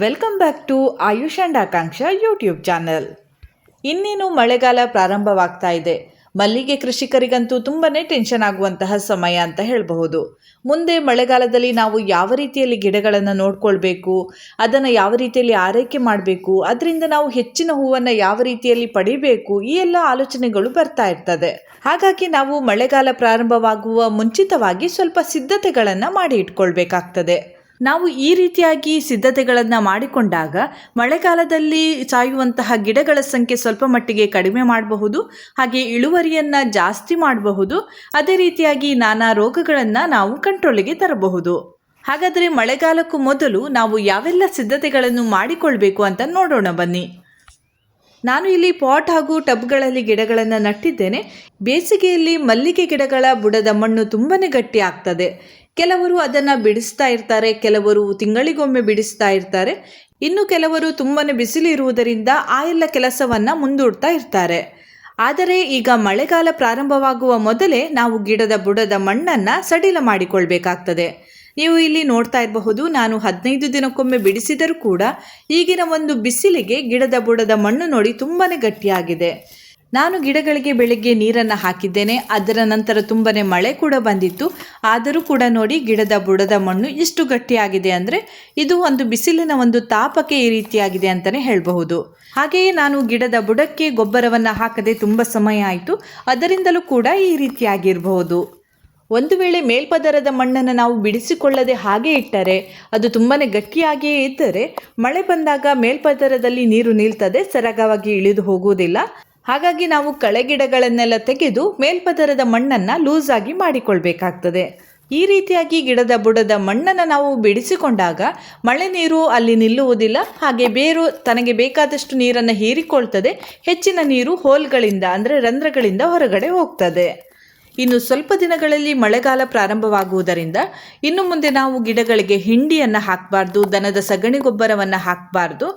Welcome back to Ayush and Akanksha YouTube channel. ಇನ್ನೇನು ಮಳೆಗಾಲ ಪ್ರಾರಂಭವಾಗ್ತಾ ಇದೆ. ಮಲ್ಲಿಗೆ ಕೃಷಿಕರಿಗಂತೂ ತುಂಬಾ ಟೆನ್ಷನ್ ಆಗುವಂತಹ ಸಮಯ ಅಂತ ಹೇಳಬಹುದು. ಮುಂದೆ ಮಳೆಗಾಲದಲ್ಲಿ ನಾವು ಯಾವ ರೀತಿಯಲ್ಲಿ ಗಿಡಗಳನ್ನು ನೋಡ್ಕೊಳ್ಬೇಕು, ಅದನ್ನು ಯಾವ ರೀತಿಯಲ್ಲಿ ಆರೈಕೆ ಮಾಡಬೇಕು, ಅದರಿಂದ ನಾವು ಹೆಚ್ಚಿನ ಹೂವನ್ನು ಯಾವ ರೀತಿಯಲ್ಲಿ ಪಡಿಬೇಕು, ಈ ಎಲ್ಲ ಆಲೋಚನೆಗಳು ಬರ್ತಾ ಇರ್ತದೆ. ಹಾಗಾಗಿ ನಾವು ಮಳೆಗಾಲ ಪ್ರಾರಂಭವಾಗುವ ಮುಂಚಿತವಾಗಿ ಸ್ವಲ್ಪ ಸಿದ್ಧತೆಗಳನ್ನು ಮಾಡಿ ಇಟ್ಕೊಳ್ಬೇಕಾಗ್ತದೆ. ನಾವು ಈ ರೀತಿಯಾಗಿ ಸಿದ್ಧತೆಗಳನ್ನು ಮಾಡಿಕೊಂಡಾಗ ಮಳೆಗಾಲದಲ್ಲಿ ಸಾಯುವಂತಹ ಗಿಡಗಳ ಸಂಖ್ಯೆ ಸ್ವಲ್ಪ ಮಟ್ಟಿಗೆ ಕಡಿಮೆ ಮಾಡಬಹುದು, ಹಾಗೆ ಇಳುವರಿಯನ್ನು ಜಾಸ್ತಿ ಮಾಡಬಹುದು. ಅದೇ ರೀತಿಯಾಗಿ ನಾನಾ ರೋಗಗಳನ್ನು ನಾವು ಕಂಟ್ರೋಲಿಗೆ ತರಬಹುದು. ಹಾಗಾದರೆ ಮಳೆಗಾಲಕ್ಕೂ ಮೊದಲು ನಾವು ಯಾವೆಲ್ಲ ಸಿದ್ಧತೆಗಳನ್ನು ಮಾಡಿಕೊಳ್ಬೇಕು ಅಂತ ನೋಡೋಣ ಬನ್ನಿ. ನಾನು ಇಲ್ಲಿ ಪಾಟ್ ಹಾಗೂ ಟಬ್ಗಳಲ್ಲಿ ಗಿಡಗಳನ್ನು ನಟ್ಟಿದ್ದೇನೆ. ಬೇಸಿಗೆಯಲ್ಲಿ ಮಲ್ಲಿಗೆ ಗಿಡಗಳ ಬುಡದ ಮಣ್ಣು ತುಂಬಾ ಗಟ್ಟಿ ಆಗ್ತದೆ. ಕೆಲವರು ಅದನ್ನು ಬಿಡಿಸ್ತಾ ಇರ್ತಾರೆ, ಕೆಲವರು ತಿಂಗಳಿಗೊಮ್ಮೆ ಬಿಡಿಸ್ತಾ ಇರ್ತಾರೆ, ಇನ್ನು ಕೆಲವರು ತುಂಬಾ ಬಿಸಿಲು ಇರುವುದರಿಂದ ಆ ಎಲ್ಲ ಕೆಲಸವನ್ನು ಮುಂದೂಡ್ತಾ ಇರ್ತಾರೆ. ಆದರೆ ಈಗ ಮಳೆಗಾಲ ಪ್ರಾರಂಭವಾಗುವ ಮೊದಲೇ ನಾವು ಗಿಡದ ಬುಡದ ಮಣ್ಣನ್ನು ಸಡಿಲ ಮಾಡಿಕೊಳ್ಬೇಕಾಗ್ತದೆ. ನೀವು ಇಲ್ಲಿ ನೋಡ್ತಾ ಇರಬಹುದು, ನಾನು 15 ದಿನಕ್ಕೊಮ್ಮೆ ಬಿಡಿಸಿದರೂ ಕೂಡ ಈಗಿನ ಒಂದು ಬಿಸಿಲಿಗೆ ಗಿಡದ ಬುಡದ ಮಣ್ಣು ನೋಡಿ ತುಂಬಾ ಗಟ್ಟಿಯಾಗಿದೆ. ನಾನು ಗಿಡಗಳಿಗೆ ಬೆಳಗ್ಗೆ ನೀರನ್ನು ಹಾಕಿದ್ದೇನೆ. ಅದರ ನಂತರ ತುಂಬಾ ಮಳೆ ಕೂಡ ಬಂದಿತ್ತು. ಆದರೂ ಕೂಡ ನೋಡಿ ಗಿಡದ ಬುಡದ ಮಣ್ಣು ಎಷ್ಟು ಗಟ್ಟಿಯಾಗಿದೆ ಅಂದರೆ ಇದು ಒಂದು ಬಿಸಿಲಿನ ಒಂದು ತಾಪಕ್ಕೆ ಈ ರೀತಿಯಾಗಿದೆ ಅಂತಲೇ ಹೇಳಬಹುದು. ಹಾಗೆಯೇ ನಾನು ಗಿಡದ ಬುಡಕ್ಕೆ ಗೊಬ್ಬರವನ್ನು ಹಾಕದೆ ತುಂಬ ಸಮಯ ಆಯಿತು. ಅದರಿಂದಲೂ ಕೂಡ ಈ ರೀತಿಯಾಗಿರಬಹುದು. ಒಂದು ವೇಳೆ ಮೇಲ್ಪದರದ ಮಣ್ಣನ್ನು ನಾವು ಬಿಡಿಸಿಕೊಳ್ಳದೆ ಹಾಗೆ ಇಟ್ಟರೆ, ಅದು ತುಂಬಾ ಗಟ್ಟಿಯಾಗಿಯೇ ಇದ್ದರೆ ಮಳೆ ಬಂದಾಗ ಮೇಲ್ಪದರದಲ್ಲಿ ನೀರು ನಿಲ್ತದೆ, ಸರಾಗವಾಗಿ ಇಳಿದು ಹೋಗುವುದಿಲ್ಲ. ಹಾಗಾಗಿ ನಾವು ಕಳೆಗಿಡಗಳನ್ನೆಲ್ಲ ತೆಗೆದು ಮೇಲ್ಪದರದ ಮಣ್ಣನ್ನು ಲೂಸ್ ಆಗಿ ಮಾಡಿಕೊಳ್ಬೇಕಾಗ್ತದೆ. ಈ ರೀತಿಯಾಗಿ ಗಿಡದ ಬುಡದ ಮಣ್ಣನ್ನು ನಾವು ಬಿಡಿಸಿಕೊಂಡಾಗ ಮಳೆ ನೀರು ಅಲ್ಲಿ ನಿಲ್ಲುವುದಿಲ್ಲ, ಹಾಗೆ ಬೇರು ತನಗೆ ಬೇಕಾದಷ್ಟು ನೀರನ್ನು ಹೀರಿಕೊಳ್ತದೆ. ಹೆಚ್ಚಿನ ನೀರು ಹೋಲ್ಗಳಿಂದ ಅಂದರೆ ರಂಧ್ರಗಳಿಂದ ಹೊರಗಡೆ ಹೋಗ್ತದೆ. ಇನ್ನು ಸ್ವಲ್ಪ ದಿನಗಳಲ್ಲಿ ಮಳೆಗಾಲ ಪ್ರಾರಂಭವಾಗುವುದರಿಂದ ಇನ್ನು ಮುಂದೆ ನಾವು ಗಿಡಗಳಿಗೆ ಹಿಂಡಿಯನ್ನು ಹಾಕಬಾರ್ದು, ದನದ ಸಗಣಿ ಗೊಬ್ಬರವನ್ನು ಹಾಕಬಾರ್ದು.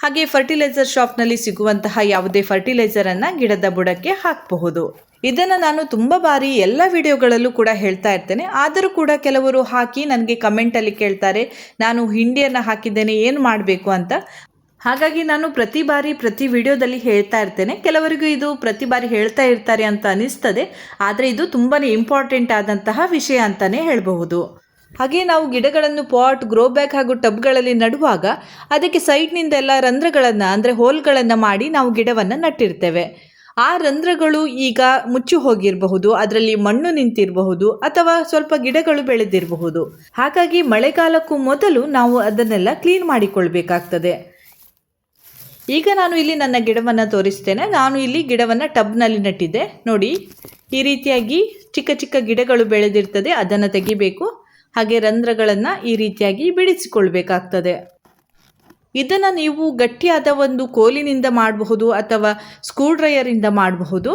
ಹಾಗೆ ಫರ್ಟಿಲೈಸರ್ ಶಾಪ್ನಲ್ಲಿ ಸಿಗುವಂತಹ ಯಾವುದೇ ಫರ್ಟಿಲೈಸರನ್ನು ಗಿಡದ ಬುಡಕ್ಕೆ ಹಾಕಬಹುದು. ಇದನ್ನು ನಾನು ತುಂಬ ಬಾರಿ ಎಲ್ಲ ವಿಡಿಯೋಗಳಲ್ಲೂ ಕೂಡ ಹೇಳ್ತಾ ಇರ್ತೇನೆ. ಆದರೂ ಕೂಡ ಕೆಲವರು ಹಾಕಿ ನನಗೆ ಕಮೆಂಟಲ್ಲಿ ಕೇಳ್ತಾರೆ, ನಾನು ಹಿಂಡಿಯನ್ನು ಹಾಕಿದ್ದೇನೆ, ಏನು ಮಾಡಬೇಕು ಅಂತ. ಹಾಗಾಗಿ ನಾನು ಪ್ರತಿ ಬಾರಿ ಪ್ರತಿ ವಿಡಿಯೋದಲ್ಲಿ ಹೇಳ್ತಾ ಇರ್ತೇನೆ. ಕೆಲವರಿಗೂ ಇದು ಪ್ರತಿ ಬಾರಿ ಹೇಳ್ತಾ ಇರ್ತಾರೆ ಅಂತ ಅನಿಸ್ತದೆ, ಆದರೆ ಇದು ತುಂಬಾ ಇಂಪಾರ್ಟೆಂಟ್ ಆದಂತಹ ವಿಷಯ ಅಂತಲೇ ಹೇಳಬಹುದು. ಹಾಗೆ ನಾವು ಗಿಡಗಳನ್ನು ಪಾಟ್, ಗ್ರೋ ಬ್ಯಾಗ್ ಹಾಗೂ ಟಬ್ಗಳಲ್ಲಿ ನಡುವಾಗ ಅದಕ್ಕೆ ಸೈಡ್ನಿಂದ ಎಲ್ಲ ರಂಧ್ರಗಳನ್ನು ಅಂದರೆ ಹೋಲ್ಗಳನ್ನು ಮಾಡಿ ನಾವು ಗಿಡವನ್ನು ನಟ್ಟಿರ್ತೇವೆ. ಆ ರಂಧ್ರಗಳು ಈಗ ಮುಚ್ಚಿ ಹೋಗಿರಬಹುದು, ಅದರಲ್ಲಿ ಮಣ್ಣು ನಿಂತಿರಬಹುದು, ಅಥವಾ ಸ್ವಲ್ಪ ಗಿಡಗಳು ಬೆಳೆದಿರಬಹುದು. ಹಾಗಾಗಿ ಮಳೆಗಾಲಕ್ಕೂ ಮೊದಲು ನಾವು ಅದನ್ನೆಲ್ಲ ಕ್ಲೀನ್ ಮಾಡಿಕೊಳ್ಬೇಕಾಗ್ತದೆ. ಈಗ ನಾನು ಇಲ್ಲಿ ನನ್ನ ಗಿಡವನ್ನು ತೋರಿಸ್ತೇನೆ. ನಾನು ಇಲ್ಲಿ ಗಿಡವನ್ನು ಟಬ್ನಲ್ಲಿ ನಟ್ಟಿದ್ದೆ. ನೋಡಿ, ಈ ರೀತಿಯಾಗಿ ಚಿಕ್ಕ ಚಿಕ್ಕ ಗಿಡಗಳು ಬೆಳೆದಿರ್ತದೆ, ಅದನ್ನು ತೆಗಿಬೇಕು. ಹಾಗೆ ರಂಧ್ರಗಳನ್ನು ಈ ರೀತಿಯಾಗಿ ಬಿಡಿಸಿಕೊಳ್ಬೇಕಾಗ್ತದೆ. ಇದನ್ನು ನೀವು ಗಟ್ಟಿಯಾದ ಒಂದು ಕೋಲಿನಿಂದ ಮಾಡಬಹುದು ಅಥವಾ ಸ್ಕ್ರೂ ಡ್ರೈಯರಿಂದ ಮಾಡಬಹುದು.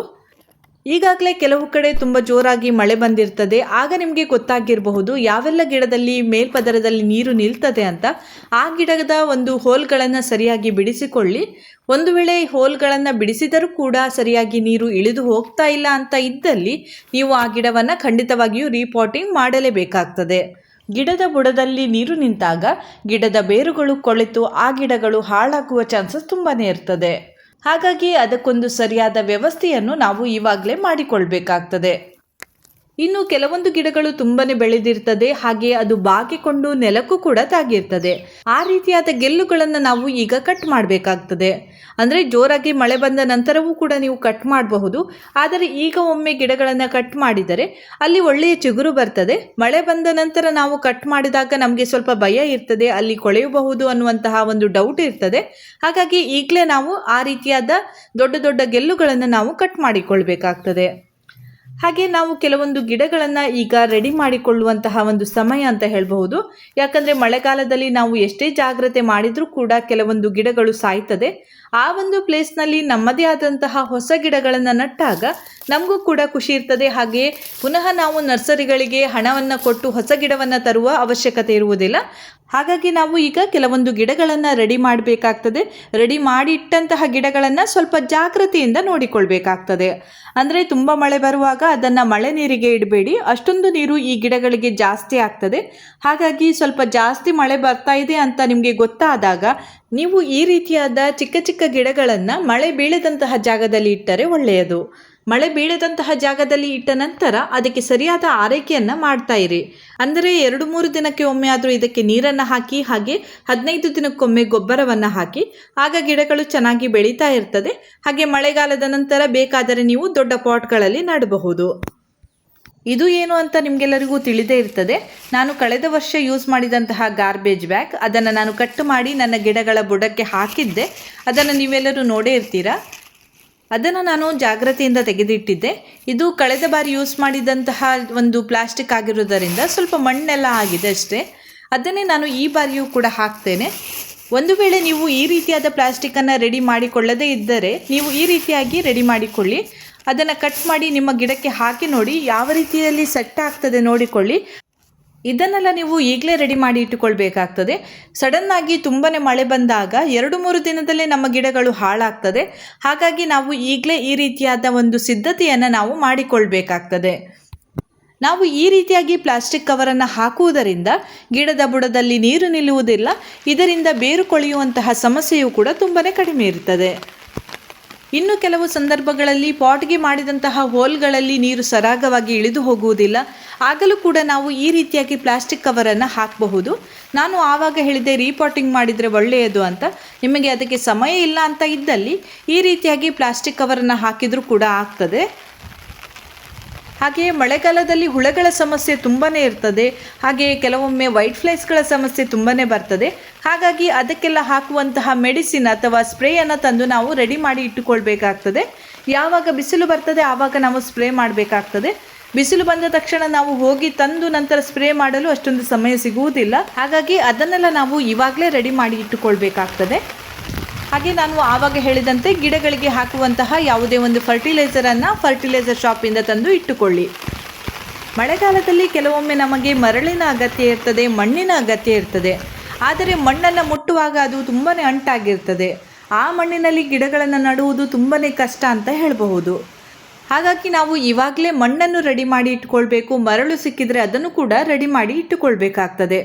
ಈಗಾಗಲೇ ಕೆಲವು ಕಡೆ ತುಂಬ ಜೋರಾಗಿ ಮಳೆ ಬಂದಿರ್ತದೆ. ಆಗ ನಿಮಗೆ ಗೊತ್ತಾಗಿರಬಹುದು ಯಾವೆಲ್ಲ ಗಿಡದಲ್ಲಿ ಮೇಲ್ಪದರದಲ್ಲಿ ನೀರು ನಿಲ್ತದೆ ಅಂತ. ಆ ಗಿಡದ ಒಂದು ಹೋಲ್ಗಳನ್ನು ಸರಿಯಾಗಿ ಬಿಡಿಸಿಕೊಳ್ಳಿ. ಒಂದು ವೇಳೆ ಹೋಲ್ಗಳನ್ನು ಬಿಡಿಸಿದರೂ ಕೂಡ ಸರಿಯಾಗಿ ನೀರು ಇಳಿದು ಹೋಗ್ತಾ ಇಲ್ಲ ಅಂತ ಇದ್ದಲ್ಲಿ ನೀವು ಆ ಗಿಡವನ್ನು ಖಂಡಿತವಾಗಿಯೂ ರೀಪಾಟಿಂಗ್ ಮಾಡಲೇಬೇಕಾಗ್ತದೆ. ಗಿಡದ ಬುಡದಲ್ಲಿ ನೀರು ನಿಂತಾಗ ಗಿಡದ ಬೇರುಗಳು ಕೊಳೆತು ಆ ಗಿಡಗಳು ಹಾಳಾಗುವ ಚಾನ್ಸಸ್ ತುಂಬಾ ಇರ್ತದೆ. ಹಾಗಾಗಿ ಅದಕ್ಕೊಂದು ಸರಿಯಾದ ವ್ಯವಸ್ಥೆಯನ್ನು ನಾವು ಇವಾಗಲೇ ಮಾಡಿಕೊಳ್ಬೇಕಾಗ್ತದೆ. ಇನ್ನು ಕೆಲವೊಂದು ಗಿಡಗಳು ತುಂಬಾ ಬೆಳೆದಿರ್ತದೆ, ಹಾಗೆ ಅದು ಬಾಗಿಕೊಂಡು ನೆಲಕ್ಕೂ ಕೂಡ ತಾಗಿರ್ತದೆ. ಆ ರೀತಿಯಾದ ಗೆಲ್ಲುಗಳನ್ನು ನಾವು ಈಗ ಕಟ್ ಮಾಡಬೇಕಾಗ್ತದೆ. ಅಂದರೆ ಜೋರಾಗಿ ಮಳೆ ಬಂದ ನಂತರವೂ ಕೂಡ ನೀವು ಕಟ್ ಮಾಡಬಹುದು. ಆದರೆ ಈಗ ಒಮ್ಮೆ ಗಿಡಗಳನ್ನು ಕಟ್ ಮಾಡಿದರೆ ಅಲ್ಲಿ ಒಳ್ಳೆಯ ಚಿಗುರು ಬರ್ತದೆ. ಮಳೆ ಬಂದ ನಂತರ ನಾವು ಕಟ್ ಮಾಡಿದಾಗ ನಮಗೆ ಸ್ವಲ್ಪ ಭಯ ಇರ್ತದೆ, ಅಲ್ಲಿ ಕೊಳೆಯಬಹುದು ಅನ್ನುವಂತಹ ಒಂದು ಡೌಟ್ ಇರ್ತದೆ. ಹಾಗಾಗಿ ಈಗಲೇ ನಾವು ಆ ರೀತಿಯಾದ ದೊಡ್ಡ ದೊಡ್ಡ ಗೆಲ್ಲುಗಳನ್ನು ನಾವು ಕಟ್ ಮಾಡಿಕೊಳ್ಬೇಕಾಗ್ತದೆ. ಹಾಗೆ ನಾವು ಕೆಲವೊಂದು ಗಿಡಗಳನ್ನು ಈಗ ರೆಡಿ ಮಾಡಿಕೊಳ್ಳುವಂತಹ ಒಂದು ಸಮಯ ಅಂತ ಹೇಳಬಹುದು. ಯಾಕಂದರೆ ಮಳೆಗಾಲದಲ್ಲಿ ನಾವು ಎಷ್ಟೇ ಜಾಗ್ರತೆ ಮಾಡಿದರೂ ಕೂಡ ಕೆಲವೊಂದು ಗಿಡಗಳು ಸಾಯ್ತದೆ. ಆ ಒಂದು ಪ್ಲೇಸ್ನಲ್ಲಿ ನಮ್ಮದೇ ಆದಂತಹ ಹೊಸ ಗಿಡಗಳನ್ನು ನಟ್ಟಾಗ ನಮಗೂ ಕೂಡ ಖುಷಿ ಇರ್ತದೆ. ಹಾಗೆಯೇ ಪುನಃ ನಾವು ನರ್ಸರಿಗಳಿಗೆ ಹಣವನ್ನು ಕೊಟ್ಟು ಹೊಸ ಗಿಡವನ್ನು ತರುವ ಅವಶ್ಯಕತೆ ಇರುವುದಿಲ್ಲ. ಹಾಗಾಗಿ ನಾವು ಈಗ ಕೆಲವೊಂದು ಗಿಡಗಳನ್ನು ರೆಡಿ ಮಾಡಬೇಕಾಗ್ತದೆ. ರೆಡಿ ಮಾಡಿ ಇಟ್ಟಂತಹ ಗಿಡಗಳನ್ನು ಸ್ವಲ್ಪ ಜಾಗೃತಿಯಿಂದ ನೋಡಿಕೊಳ್ಬೇಕಾಗ್ತದೆ. ಅಂದರೆ ತುಂಬ ಮಳೆ ಬರುವಾಗ ಅದನ್ನು ಮಳೆ ನೀರಿಗೆ ಇಡಬೇಡಿ, ಅಷ್ಟೊಂದು ನೀರು ಈ ಗಿಡಗಳಿಗೆ ಜಾಸ್ತಿ ಆಗ್ತದೆ. ಹಾಗಾಗಿ ಸ್ವಲ್ಪ ಜಾಸ್ತಿ ಮಳೆ ಬರ್ತಾ ಇದೆ ಅಂತ ನಿಮಗೆ ಗೊತ್ತಾದಾಗ ನೀವು ಈ ರೀತಿಯಾದ ಚಿಕ್ಕ ಚಿಕ್ಕ ಗಿಡಗಳನ್ನು ಮಳೆ ಬೀಳದಂತಹ ಜಾಗದಲ್ಲಿ ಇಟ್ಟರೆ ಒಳ್ಳೆಯದು. ಮಳೆ ಬೀಳದಂತಹ ಜಾಗದಲ್ಲಿ ಇಟ್ಟ ನಂತರ ಅದಕ್ಕೆ ಸರಿಯಾದ ಆರೈಕೆಯನ್ನು ಮಾಡ್ತಾ ಇರಿ. ಅಂದರೆ 2-3 ದಿನಕ್ಕೆ ಒಮ್ಮೆ ಆದರೂ ಇದಕ್ಕೆ ನೀರನ್ನು ಹಾಕಿ, ಹಾಗೆ 15 ದಿನಕ್ಕೊಮ್ಮೆ ಗೊಬ್ಬರವನ್ನು ಹಾಕಿ. ಆಗ ಗಿಡಗಳು ಚೆನ್ನಾಗಿ ಬೆಳೀತಾ ಇರ್ತದೆ. ಹಾಗೆ ಮಳೆಗಾಲದ ನಂತರ ಬೇಕಾದರೆ ನೀವು ದೊಡ್ಡ ಪಾಟ್ಗಳಲ್ಲಿ ನೆಡಬಹುದು. ಇದು ಏನು ಅಂತ ನಿಮಗೆಲ್ಲರಿಗೂ ತಿಳಿದೇ ಇರ್ತದೆ. ನಾನು ಕಳೆದ ವರ್ಷ ಯೂಸ್ ಮಾಡಿದಂತಹ ಗಾರ್ಬೇಜ್ ಬ್ಯಾಗ್, ಅದನ್ನು ನಾನು ಕಟ್ ಮಾಡಿ ನನ್ನ ಗಿಡಗಳ ಬುಡಕ್ಕೆ ಹಾಕಿದ್ದೆ. ಅದನ್ನು ನೀವೆಲ್ಲರೂ ನೋಡೇ ಇರ್ತೀರಾ. ಅದನ್ನು ನಾನು ಜಾಗ್ರತೆಯಿಂದ ತೆಗೆದಿಟ್ಟಿದ್ದೆ. ಇದು ಕಳೆದ ಬಾರಿ ಯೂಸ್ ಮಾಡಿದಂತಹ ಒಂದು ಪ್ಲಾಸ್ಟಿಕ್ ಆಗಿರೋದರಿಂದ ಸ್ವಲ್ಪ ಮಣ್ಣೆಲ್ಲ ಆಗಿದೆ ಅಷ್ಟೇ. ಅದನ್ನೇ ನಾನು ಈ ಬಾರಿಯೂ ಕೂಡ ಹಾಕ್ತೇನೆ. ಒಂದು ವೇಳೆ ನೀವು ಈ ರೀತಿಯಾದ ಪ್ಲಾಸ್ಟಿಕ್ಕನ್ನು ರೆಡಿ ಮಾಡಿಕೊಳ್ಳದೇ ಇದ್ದರೆ ನೀವು ಈ ರೀತಿಯಾಗಿ ರೆಡಿ ಮಾಡಿಕೊಳ್ಳಿ. ಅದನ್ನು ಕಟ್ ಮಾಡಿ ನಿಮ್ಮ ಗಿಡಕ್ಕೆ ಹಾಕಿ ನೋಡಿ, ಯಾವ ರೀತಿಯಲ್ಲಿ ಸೆಟ್ ಆಗ್ತದೆ ನೋಡಿಕೊಳ್ಳಿ. ಇದನ್ನೆಲ್ಲ ನೀವು ಈಗಲೇ ರೆಡಿ ಮಾಡಿ ಇಟ್ಟುಕೊಳ್ಬೇಕಾಗ್ತದೆ. ಸಡನ್ನಾಗಿ ತುಂಬಾ ಮಳೆ ಬಂದಾಗ 2-3 ದಿನದಲ್ಲೇ ನಮ್ಮ ಗಿಡಗಳು ಹಾಳಾಗ್ತದೆ. ಹಾಗಾಗಿ ನಾವು ಈಗಲೇ ಈ ರೀತಿಯಾದ ಒಂದು ಸಿದ್ಧತೆಯನ್ನು ನಾವು ಮಾಡಿಕೊಳ್ಬೇಕಾಗ್ತದೆ. ನಾವು ಈ ರೀತಿಯಾಗಿ ಪ್ಲಾಸ್ಟಿಕ್ ಕವರನ್ನು ಹಾಕುವುದರಿಂದ ಗಿಡದ ಬುಡದಲ್ಲಿ ನೀರು ನಿಲ್ಲುವುದಿಲ್ಲ. ಇದರಿಂದ ಬೇರು ಕೊಳೆಯುವಂತಹ ಸಮಸ್ಯೆಯೂ ಕೂಡ ತುಂಬಾ ಕಡಿಮೆ ಇರ್ತದೆ. ಇನ್ನು ಕೆಲವು ಸಂದರ್ಭಗಳಲ್ಲಿ ಪಾಟ್ಗೆ ಮಾಡಿದಂತಹ ಹೋಲ್ಗಳಲ್ಲಿ ನೀರು ಸರಾಗವಾಗಿ ಇಳಿದು ಹೋಗುವುದಿಲ್ಲ. ಆಗಲೂ ಕೂಡ ನಾವು ಈ ರೀತಿಯಾಗಿ ಪ್ಲಾಸ್ಟಿಕ್ ಕವರನ್ನು ಹಾಕಬಹುದು. ನಾನು ಆವಾಗ ಹೇಳಿದೆ ರೀಪಾಟಿಂಗ್ ಮಾಡಿದರೆ ಒಳ್ಳೆಯದು ಅಂತ. ನಿಮಗೆ ಅದಕ್ಕೆ ಸಮಯ ಇಲ್ಲ ಅಂತ ಇದ್ದಲ್ಲಿ ಈ ರೀತಿಯಾಗಿ ಪ್ಲಾಸ್ಟಿಕ್ ಕವರನ್ನು ಹಾಕಿದರೂ ಕೂಡ ಆಗ್ತದೆ. ಹಾಗೆಯೇ ಮಳೆಗಾಲದಲ್ಲಿ ಹುಳಗಳ ಸಮಸ್ಯೆ ತುಂಬಾ ಇರ್ತದೆ. ಹಾಗೆಯೇ ಕೆಲವೊಮ್ಮೆ ವೈಟ್ ಫ್ಲೈಸ್ಗಳ ಸಮಸ್ಯೆ ತುಂಬಾ ಬರ್ತದೆ. ಹಾಗಾಗಿ ಅದಕ್ಕೆಲ್ಲ ಹಾಕುವಂತಹ ಮೆಡಿಸಿನ್ ಅಥವಾ ಸ್ಪ್ರೇಯನ್ನು ತಂದು ನಾವು ರೆಡಿ ಮಾಡಿ ಇಟ್ಟುಕೊಳ್ಬೇಕಾಗ್ತದೆ. ಯಾವಾಗ ಬಿಸಿಲು ಬರ್ತದೆ ಆವಾಗ ನಾವು ಸ್ಪ್ರೇ ಮಾಡಬೇಕಾಗ್ತದೆ. ಬಿಸಿಲು ಬಂದ ತಕ್ಷಣ ನಾವು ಹೋಗಿ ತಂದು ನಂತರ ಸ್ಪ್ರೇ ಮಾಡಲು ಅಷ್ಟೊಂದು ಸಮಯ ಸಿಗುವುದಿಲ್ಲ. ಹಾಗಾಗಿ ಅದನ್ನೆಲ್ಲ ನಾವು ಇವಾಗಲೇ ರೆಡಿ ಮಾಡಿ ಇಟ್ಟುಕೊಳ್ಬೇಕಾಗ್ತದೆ. ಹಾಗೆ ನಾನು ಆವಾಗ ಹೇಳಿದಂತೆ ಗಿಡಗಳಿಗೆ ಹಾಕುವಂತಹ ಯಾವುದೇ ಒಂದು ಫರ್ಟಿಲೈಸರ್ ಶಾಪಿಂದ ತಂದು ಇಟ್ಟುಕೊಳ್ಳಿ. ಮಳೆಗಾಲದಲ್ಲಿ ಕೆಲವೊಮ್ಮೆ ನಮಗೆ ಮರಳಿನ ಅಗತ್ಯ ಇರ್ತದೆ, ಮಣ್ಣಿನ ಅಗತ್ಯ ಇರ್ತದೆ. ಆದರೆ ಮಣ್ಣನ್ನು ಮುಟ್ಟುವಾಗ ಅದು ತುಂಬಾ ಅಂಟಾಗಿರ್ತದೆ. ಆ ಮಣ್ಣಿನಲ್ಲಿ ಗಿಡಗಳನ್ನು ನೆಡುವುದು ತುಂಬಾ ಕಷ್ಟ ಅಂತ ಹೇಳಬಹುದು. ಹಾಗಾಗಿ ನಾವು ಇವಾಗಲೇ ಮಣ್ಣನ್ನು ರೆಡಿ ಮಾಡಿ ಇಟ್ಕೊಳ್ಬೇಕು. ಮರಳು ಸಿಕ್ಕಿದರೆ ಅದನ್ನು ಕೂಡ ರೆಡಿ ಮಾಡಿ ಇಟ್ಟುಕೊಳ್ಬೇಕಾಗ್ತದೆ.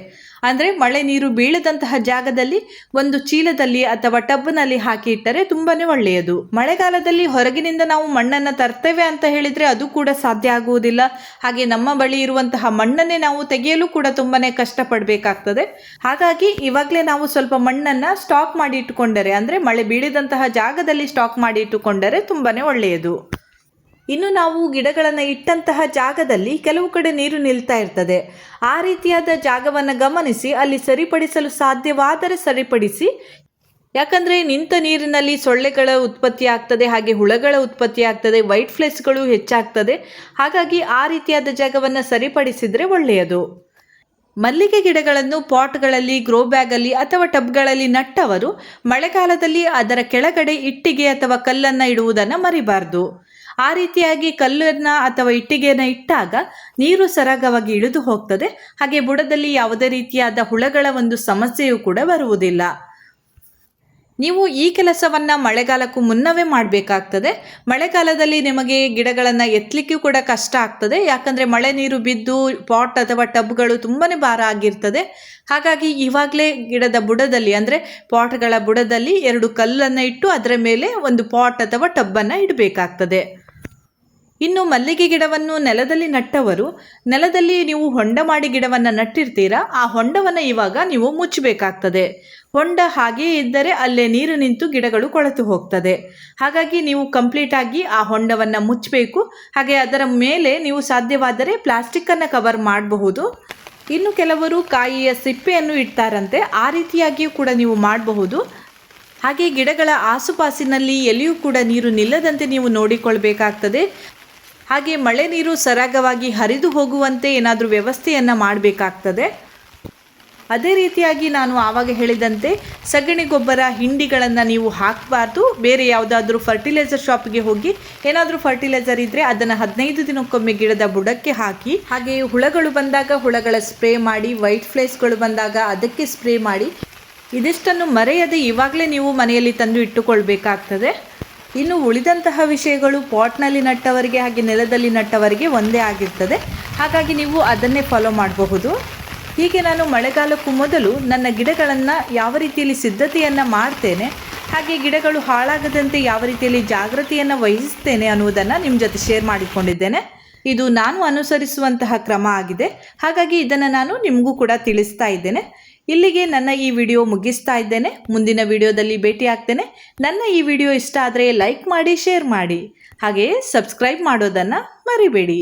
ಅಂದರೆ ಮಳೆ ನೀರು ಬೀಳದಂತಹ ಜಾಗದಲ್ಲಿ ಒಂದು ಚೀಲದಲ್ಲಿ ಅಥವಾ ಟಬ್ನಲ್ಲಿ ಹಾಕಿ ಇಟ್ಟರೆ ತುಂಬಾ ಒಳ್ಳೆಯದು. ಮಳೆಗಾಲದಲ್ಲಿ ಹೊರಗಿನಿಂದ ನಾವು ಮಣ್ಣನ್ನು ತರ್ತೇವೆ ಅಂತ ಹೇಳಿದರೆ ಅದು ಕೂಡ ಸಾಧ್ಯ ಆಗುವುದಿಲ್ಲ. ಹಾಗೆ ನಮ್ಮ ಬಳಿ ಇರುವಂತಹ ಮಣ್ಣನ್ನೇ ನಾವು ತೆಗೆಯಲು ಕೂಡ ತುಂಬಾ ಕಷ್ಟಪಡಬೇಕಾಗ್ತದೆ. ಹಾಗಾಗಿ ಇವಾಗಲೇ ನಾವು ಸ್ವಲ್ಪ ಮಣ್ಣನ್ನು ಸ್ಟಾಕ್ ಮಾಡಿ ಇಟ್ಟುಕೊಂಡರೆ, ಅಂದರೆ ಮಳೆ ಬೀಳದಂತಹ ಜಾಗದಲ್ಲಿ ಸ್ಟಾಕ್ ಮಾಡಿ ಇಟ್ಟುಕೊಂಡರೆ ತುಂಬಾ ಒಳ್ಳೆಯದು. ಇನ್ನು ನಾವು ಗಿಡಗಳನ್ನು ಇಟ್ಟಂತಹ ಜಾಗದಲ್ಲಿ ಕೆಲವು ಕಡೆ ನೀರು ನಿಲ್ತಾ ಇರ್ತದೆ. ಆ ರೀತಿಯಾದ ಜಾಗವನ್ನು ಗಮನಿಸಿ ಅಲ್ಲಿ ಸರಿಪಡಿಸಲು ಸಾಧ್ಯವಾದರೆ ಸರಿಪಡಿಸಿ. ಯಾಕಂದರೆ ನಿಂತ ನೀರಿನಲ್ಲಿ ಸೊಳ್ಳೆಗಳ ಉತ್ಪತ್ತಿ ಆಗ್ತದೆ, ಹಾಗೆ ಹುಳಗಳ ಉತ್ಪತ್ತಿ ಆಗ್ತದೆ, ವೈಟ್ ಫ್ಲೈಸ್ಗಳು ಹೆಚ್ಚಾಗ್ತದೆ. ಹಾಗಾಗಿ ಆ ರೀತಿಯಾದ ಜಾಗವನ್ನು ಸರಿಪಡಿಸಿದರೆ ಒಳ್ಳೆಯದು. ಮಲ್ಲಿಗೆ ಗಿಡಗಳನ್ನು ಪಾಟ್ಗಳಲ್ಲಿ, ಗ್ರೋ ಬ್ಯಾಗಲ್ಲಿ ಅಥವಾ ಟಬ್ಗಳಲ್ಲಿ ನಟ್ಟವರು ಮಳೆಗಾಲದಲ್ಲಿ ಅದರ ಕೆಳಗಡೆ ಇಟ್ಟಿಗೆ ಅಥವಾ ಕಲ್ಲನ್ನು ಇಡುವುದನ್ನು ಮರಿಬಾರ್ದು. ಆ ರೀತಿಯಾಗಿ ಕಲ್ಲನ್ನು ಅಥವಾ ಇಟ್ಟಿಗೆಯನ್ನು ಇಟ್ಟಾಗ ನೀರು ಸರಾಗವಾಗಿ ಇಳಿದು ಹೋಗ್ತದೆ. ಹಾಗೆ ಬುಡದಲ್ಲಿ ಯಾವುದೇ ರೀತಿಯಾದ ಹುಳಗಳ ಒಂದು ಸಮಸ್ಯೆಯೂ ಕೂಡ ಬರುವುದಿಲ್ಲ. ನೀವು ಈ ಕೆಲಸವನ್ನು ಮಳೆಗಾಲಕ್ಕೂ ಮುನ್ನವೇ ಮಾಡಬೇಕಾಗ್ತದೆ. ಮಳೆಗಾಲದಲ್ಲಿ ನಿಮಗೆ ಗಿಡಗಳನ್ನು ಎತ್ತಲಿಕ್ಕೂ ಕೂಡ ಕಷ್ಟ ಆಗ್ತದೆ. ಯಾಕಂದರೆ ಮಳೆ ನೀರು ಬಿದ್ದು ಪಾಟ್ ಅಥವಾ ಟಬ್ಗಳು ತುಂಬಾ ಭಾರ ಆಗಿರ್ತದೆ. ಹಾಗಾಗಿ ಇವಾಗಲೇ ಗಿಡದ ಬುಡದಲ್ಲಿ, ಅಂದರೆ ಪಾಟ್ಗಳ ಬುಡದಲ್ಲಿ 2 ಕಲ್ಲನ್ನು ಇಟ್ಟು ಅದರ ಮೇಲೆ ಒಂದು ಪಾಟ್ ಅಥವಾ ಟಬ್ಬನ್ನು ಇಡಬೇಕಾಗ್ತದೆ. ಇನ್ನು ಮಲ್ಲಿಗೆ ಗಿಡವನ್ನು ನೆಲದಲ್ಲಿ ನಟ್ಟವರು, ನೆಲದಲ್ಲಿ ನೀವು ಹೊಂಡ ಮಾಡಿ ಗಿಡವನ್ನು ನಟ್ಟಿರ್ತೀರಾ, ಆ ಹೊಂಡವನ್ನು ಇವಾಗ ನೀವು ಮುಚ್ಚಬೇಕಾಗ್ತದೆ. ಹೊಂಡ ಹಾಗೆಯೇ ಇದ್ದರೆ ಅಲ್ಲೇ ನೀರು ನಿಂತು ಗಿಡಗಳು ಕೊಳೆತು ಹೋಗ್ತದೆ. ಹಾಗಾಗಿ ನೀವು ಕಂಪ್ಲೀಟಾಗಿ ಆ ಹೊಂಡವನ್ನು ಮುಚ್ಚಬೇಕು. ಹಾಗೆ ಅದರ ಮೇಲೆ ನೀವು ಸಾಧ್ಯವಾದರೆ ಪ್ಲಾಸ್ಟಿಕ್ಕನ್ನು ಕವರ್ ಮಾಡಬಹುದು. ಇನ್ನು ಕೆಲವರು ಕಾಯಿಯ ಸಿಪ್ಪೆಯನ್ನು ಇಡ್ತಾರಂತೆ, ಆ ರೀತಿಯಾಗಿಯೂ ಕೂಡ ನೀವು ಮಾಡಬಹುದು. ಹಾಗೆ ಗಿಡಗಳ ಆಸುಪಾಸಿನಲ್ಲಿ ಎಲ್ಲಿಯೂ ಕೂಡ ನೀರು ನಿಲ್ಲದಂತೆ ನೀವು ನೋಡಿಕೊಳ್ಬೇಕಾಗ್ತದೆ. ಹಾಗೆ ಮಳೆ ನೀರು ಸರಾಗವಾಗಿ ಹರಿದು ಹೋಗುವಂತೆ ಏನಾದರೂ ವ್ಯವಸ್ಥೆಯನ್ನು ಮಾಡಬೇಕಾಗ್ತದೆ. ಅದೇ ರೀತಿಯಾಗಿ ನಾನು ಆವಾಗ ಹೇಳಿದಂತೆ ಸಗಣಿ ಗೊಬ್ಬರ ಹಿಂಡಿಗಳನ್ನು ನೀವು ಹಾಕಬಾರ್ದು. ಬೇರೆ ಯಾವುದಾದ್ರೂ ಫರ್ಟಿಲೈಸರ್ ಶಾಪಿಗೆ ಹೋಗಿ ಏನಾದರೂ ಫರ್ಟಿಲೈಸರ್ ಇದ್ದರೆ ಅದನ್ನು 15 ದಿನಕ್ಕೊಮ್ಮೆ ಗಿಡದ ಬುಡಕ್ಕೆ ಹಾಕಿ, ಹಾಗೆಯೇ ಹುಳಗಳು ಬಂದಾಗ ಹುಳಗಳ ಸ್ಪ್ರೇ ಮಾಡಿ, ವೈಟ್ ಫ್ಲೇಸ್ಗಳು ಬಂದಾಗ ಅದಕ್ಕೆ ಸ್ಪ್ರೇ ಮಾಡಿ. ಇದಿಷ್ಟನ್ನು ಮರೆಯದೆ ಇವಾಗಲೇ ನೀವು ಮನೆಯಲ್ಲಿ ತಂದು ಇಟ್ಟುಕೊಳ್ಬೇಕಾಗ್ತದೆ. ಇನ್ನು ಉಳಿದಂತಹ ವಿಷಯಗಳು ಪಾಟ್ನಲ್ಲಿ ನಟ್ಟವರಿಗೆ ಹಾಗೆ ನೆಲದಲ್ಲಿ ನಟ್ಟವರಿಗೆ ಒಂದೇ ಆಗಿರ್ತದೆ. ಹಾಗಾಗಿ ನೀವು ಅದನ್ನೇ ಫಾಲೋ ಮಾಡಬಹುದು. ಹೀಗೆ ನಾನು ಮಳೆಗಾಲಕ್ಕೂ ಮೊದಲು ನನ್ನ ಗಿಡಗಳನ್ನು ಯಾವ ರೀತಿಯಲ್ಲಿ ಸಿದ್ಧತೆಯನ್ನು ಮಾಡ್ತೇನೆ, ಹಾಗೆ ಗಿಡಗಳು ಹಾಳಾಗದಂತೆ ಯಾವ ರೀತಿಯಲ್ಲಿ ಜಾಗೃತಿಯನ್ನು ವಹಿಸ್ತೇನೆ ಅನ್ನುವುದನ್ನು ನಿಮ್ಮ ಜೊತೆ ಶೇರ್ ಮಾಡಿಕೊಂಡಿದ್ದೇನೆ. ಇದು ನಾನು ಅನುಸರಿಸುವಂತಹ ಕ್ರಮ ಆಗಿದೆ. ಹಾಗಾಗಿ ಇದನ್ನು ನಾನು ನಿಮಗೂ ಕೂಡ ತಿಳಿಸ್ತಾ ಇದ್ದೇನೆ. ಇಲ್ಲಿಗೆ ನನ್ನ ಈ ವಿಡಿಯೋ ಮುಗಿಸ್ತಾ ಇದ್ದೇನೆ. ಮುಂದಿನ ವಿಡಿಯೋದಲ್ಲಿ ಭೇಟಿ ಆಗ್ತೇನೆ. ನನ್ನ ಈ ವಿಡಿಯೋ ಇಷ್ಟ ಆದರೆ ಲೈಕ್ ಮಾಡಿ, ಶೇರ್ ಮಾಡಿ, ಹಾಗೆಯೇ ಸಬ್ಸ್ಕ್ರೈಬ್ ಮಾಡೋದನ್ನು ಮರಿಬೇಡಿ.